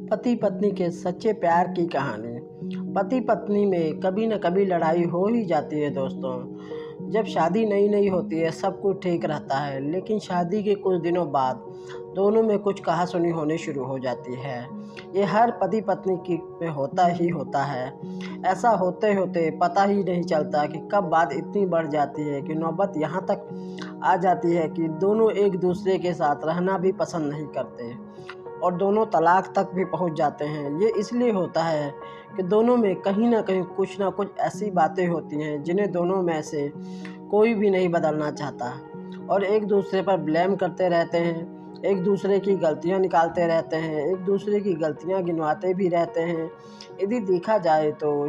पति पत्नी के सच्चे प्यार की कहानी। पति पत्नी में कभी न कभी लड़ाई हो ही जाती है दोस्तों। जब शादी नई नई होती है सब कुछ ठीक रहता है, लेकिन शादी के कुछ दिनों बाद दोनों में कुछ कहासुनी होनी शुरू हो जाती है। ये हर पति पत्नी की में होता ही होता है। ऐसा होते होते पता ही नहीं चलता कि कब बात इतनी बढ़ जाती है कि नौबत यहाँ तक आ जाती है कि दोनों एक दूसरे के साथ रहना भी पसंद नहीं करते और दोनों तलाक तक भी पहुंच जाते हैं। ये इसलिए होता है कि दोनों में कहीं ना कुछ ऐसी बातें होती हैं जिन्हें दोनों में से कोई भी नहीं बदलना चाहता और एक दूसरे पर ब्लेम करते रहते हैं, एक दूसरे की गलतियां निकालते रहते हैं, एक दूसरे की गलतियां गिनवाते भी रहते हैं। यदि देखा जाए तो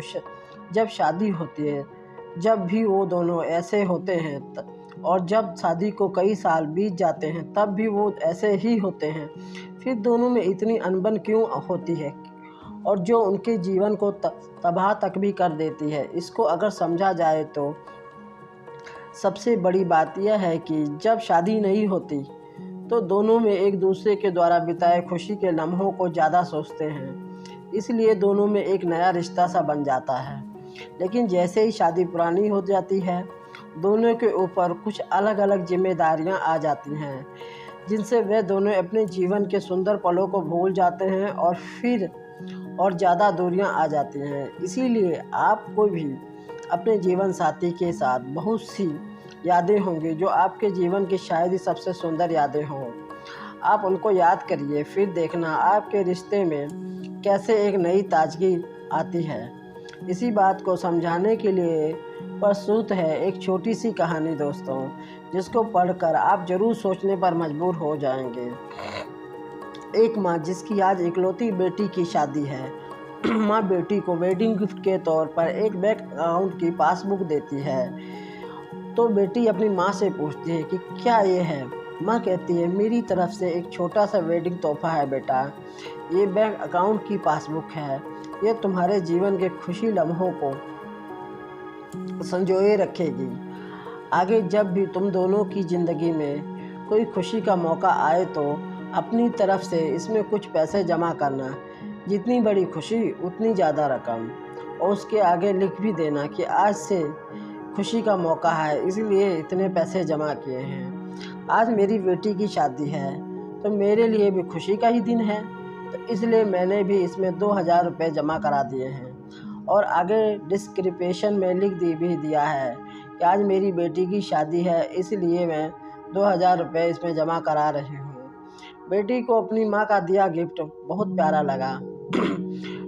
जब शादी होती है, जब भी वो दोनों ऐसे होते हैं और जब शादी को कई साल बीत जाते हैं तब भी वो ऐसे ही होते हैं। फिर दोनों में इतनी अनबन क्यों होती है और जो उनके जीवन को तबाह तक भी कर देती है। इसको अगर समझा जाए तो सबसे बड़ी बात यह है कि जब शादी नहीं होती तो दोनों में एक दूसरे के द्वारा बिताए खुशी के लम्हों को ज़्यादा सोचते हैं, इसलिए दोनों में एक नया रिश्ता सा बन जाता है। लेकिन जैसे ही शादी पुरानी हो जाती है दोनों के ऊपर कुछ अलग अलग जिम्मेदारियां आ जाती हैं, जिनसे वे दोनों अपने जीवन के सुंदर पलों को भूल जाते हैं और फिर और ज़्यादा दूरियां आ जाती हैं। इसीलिए आपको भी अपने जीवन साथी के साथ बहुत सी यादें होंगी जो आपके जीवन की शायद ही सबसे सुंदर यादें हों। आप उनको याद करिए, फिर देखना आपके रिश्ते में कैसे एक नई ताजगी आती है। इसी बात को समझाने के लिए प्रस्तुत है एक छोटी सी कहानी दोस्तों, जिसको पढ़कर आप जरूर सोचने पर मजबूर हो जाएंगे। एक माँ जिसकी आज इकलौती बेटी की शादी है। माँ बेटी को वेडिंग गिफ्ट के तौर पर एक बैंक अकाउंट की पासबुक देती है। तो बेटी अपनी माँ से पूछती है कि क्या ये है। माँ कहती है, मेरी तरफ से एक छोटा सा वेडिंग तोहफा है बेटा, ये बैंक अकाउंट की पासबुक है। ये तुम्हारे जीवन के खुशी लम्हों को संजोए रखेगी। आगे जब भी तुम दोनों की ज़िंदगी में कोई खुशी का मौका आए तो अपनी तरफ से इसमें कुछ पैसे जमा करना। जितनी बड़ी खुशी उतनी ज़्यादा रकम, और उसके आगे लिख भी देना कि आज से खुशी का मौका है, इसलिए इतने पैसे जमा किए हैं। आज मेरी बेटी की शादी है तो मेरे लिए भी खुशी का ही दिन है, तो इसलिए मैंने भी इसमें 2000 रुपये जमा करा दिए हैं। और आगे डिस्क्रिप्शन में लिख भी दिया है कि आज मेरी बेटी की शादी है, इसलिए मैं 2000 रुपये इसमें जमा करा रही हूँ। बेटी को अपनी माँ का दिया गिफ्ट बहुत प्यारा लगा।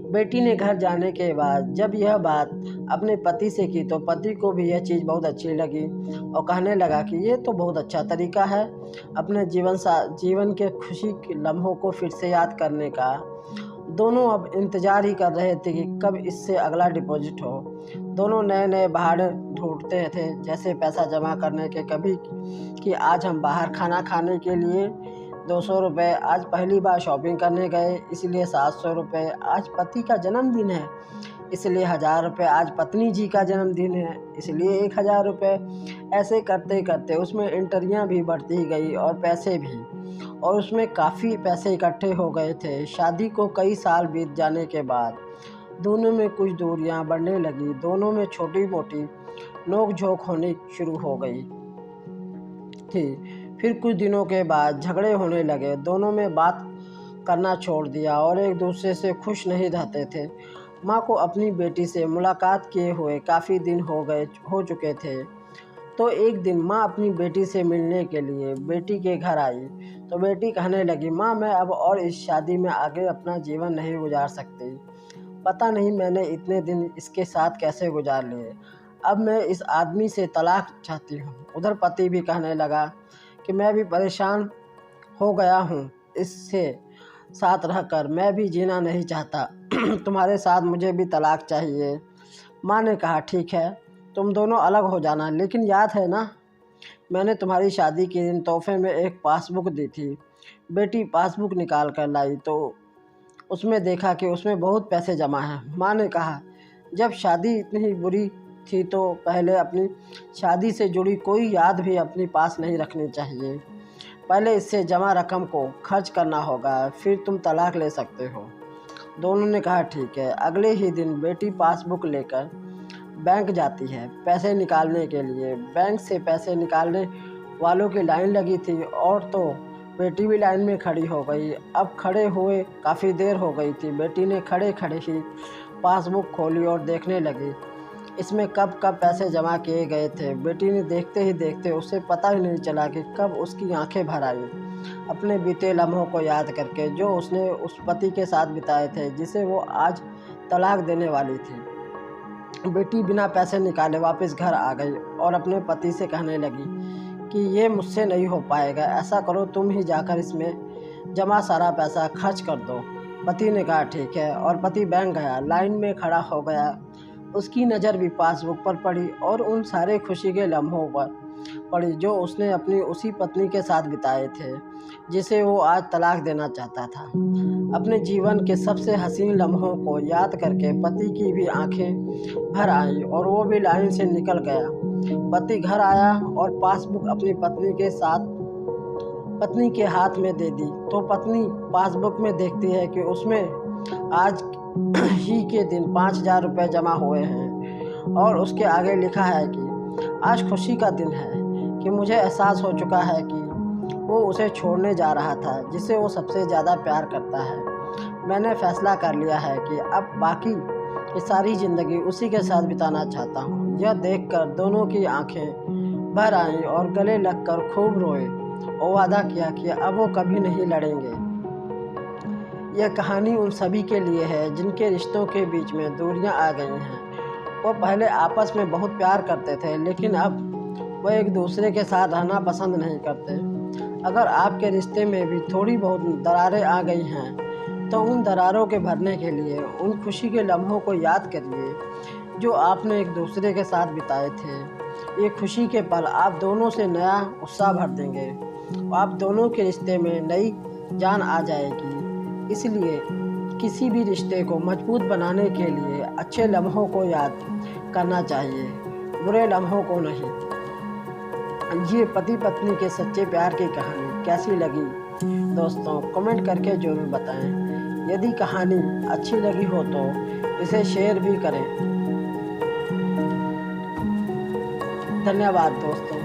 बेटी ने घर जाने के बाद जब यह बात अपने पति से की तो पति को भी यह चीज़ बहुत अच्छी लगी और कहने लगा कि ये तो बहुत अच्छा तरीका है अपने जीवन के खुशी के लम्हों को फिर से याद करने का। दोनों अब इंतज़ार ही कर रहे थे कि कब इससे अगला डिपॉजिट हो। दोनों नए नए बहाने ढूंढते थे, जैसे पैसा जमा करने के, कभी कि आज हम बाहर खाना खाने के लिए 200 रुपये, आज पहली बार शॉपिंग करने गए इसलिए 700 रुपये, आज पति का जन्मदिन है इसलिए 1000 रुपये, आज पत्नी जी का जन्मदिन है इसलिए 1000 रुपये। ऐसे करते करते उसमें एंट्रियाँ भी बढ़ती गई और पैसे भी, और उसमें काफ़ी पैसे इकट्ठे हो गए थे। शादी को कई साल बीत जाने के बाद दोनों में कुछ दूरियां बढ़ने लगी। दोनों में छोटी मोटी नोक झोंक होनी शुरू हो गई थी। फिर कुछ दिनों के बाद झगड़े होने लगे। दोनों में बात करना छोड़ दिया और एक दूसरे से खुश नहीं रहते थे। माँ को अपनी बेटी से मुलाकात किए हुए काफ़ी दिन हो चुके थे। तो एक दिन माँ अपनी बेटी से मिलने के लिए बेटी के घर आई तो बेटी कहने लगी, माँ मैं अब और इस शादी में आगे अपना जीवन नहीं गुजार सकती। पता नहीं मैंने इतने दिन इसके साथ कैसे गुजार लिए। अब मैं इस आदमी से तलाक चाहती हूँ। उधर पति भी कहने लगा कि मैं भी परेशान हो गया हूँ इससे साथ रहकर, मैं भी जीना नहीं चाहता तुम्हारे साथ, मुझे भी तलाक चाहिए। माँ ने कहा, ठीक है तुम दोनों अलग हो जाना, लेकिन याद है ना मैंने तुम्हारी शादी के दिन तोहफे में एक पासबुक दी थी। बेटी पासबुक निकाल कर लाई तो उसमें देखा कि उसमें बहुत पैसे जमा हैं। माँ ने कहा, जब शादी इतनी बुरी थी तो पहले अपनी शादी से जुड़ी कोई याद भी अपने पास नहीं रखनी चाहिए। पहले इससे जमा रकम को खर्च करना होगा, फिर तुम तलाक ले सकते हो। दोनों ने कहा ठीक है। अगले ही दिन बेटी पासबुक लेकर बैंक जाती है पैसे निकालने के लिए। बैंक से पैसे निकालने वालों की लाइन लगी थी और तो बेटी भी लाइन में खड़ी हो गई। अब खड़े हुए काफ़ी देर हो गई थी। बेटी ने खड़े खड़े ही पासबुक खोली और देखने लगी इसमें कब कब पैसे जमा किए गए थे। बेटी ने देखते ही देखते उसे पता ही नहीं चला कि कब उसकी आंखें भर आई अपने बीते लम्हों को याद करके, जो उसने उस पति के साथ बिताए थे जिसे वो आज तलाक देने वाली थी। बेटी बिना पैसे निकाले वापस घर आ गई और अपने पति से कहने लगी कि ये मुझसे नहीं हो पाएगा, ऐसा करो तुम ही जाकर इसमें जमा सारा पैसा खर्च कर दो। पति ने कहा ठीक है और पति बैंक गया, लाइन में खड़ा हो गया। उसकी नज़र भी पासबुक पर पड़ी और उन सारे खुशी के लम्हों पर पड़ी जो उसने अपनी उसी पत्नी के साथ बिताए थे जिसे वो आज तलाक देना चाहता था। अपने जीवन के सबसे हसीन लम्हों को याद करके पति की भी आंखें भर आईं और वो भी लाइन से निकल गया। पति घर आया और पासबुक अपनी पत्नी के हाथ में दे दी तो पत्नी पासबुक में देखती है कि उसमें आज ही के दिन 5,000 रुपये जमा हुए हैं और उसके आगे लिखा है कि आज खुशी का दिन है कि मुझे एहसास हो चुका है कि वो उसे छोड़ने जा रहा था जिसे वो सबसे ज़्यादा प्यार करता है। मैंने फैसला कर लिया है कि अब बाकी की सारी ज़िंदगी उसी के साथ बिताना चाहता हूँ। यह देखकर दोनों की आंखें भर आईं और गले लगकर खूब रोए और वादा किया कि अब वो कभी नहीं लड़ेंगे। यह कहानी उन सभी के लिए है जिनके रिश्तों के बीच में दूरियां आ गई हैं। वो पहले आपस में बहुत प्यार करते थे लेकिन अब वो एक दूसरे के साथ रहना पसंद नहीं करते। अगर आपके रिश्ते में भी थोड़ी बहुत दरारें आ गई हैं तो उन दरारों के भरने के लिए उन खुशी के लम्हों को याद करिए जो आपने एक दूसरे के साथ बिताए थे। ये खुशी के पल आप दोनों से नया उत्साह भर देंगे, आप दोनों के रिश्ते में नई जान आ जाएगी। इसलिए किसी भी रिश्ते को मजबूत बनाने के लिए अच्छे लम्हों को याद करना चाहिए, बुरे लम्हों को नहीं। ये पति पत्नी के सच्चे प्यार की कहानी कैसी लगी दोस्तों, कमेंट करके जरूर बताएं। यदि कहानी अच्छी लगी हो तो इसे शेयर भी करें। धन्यवाद दोस्तों।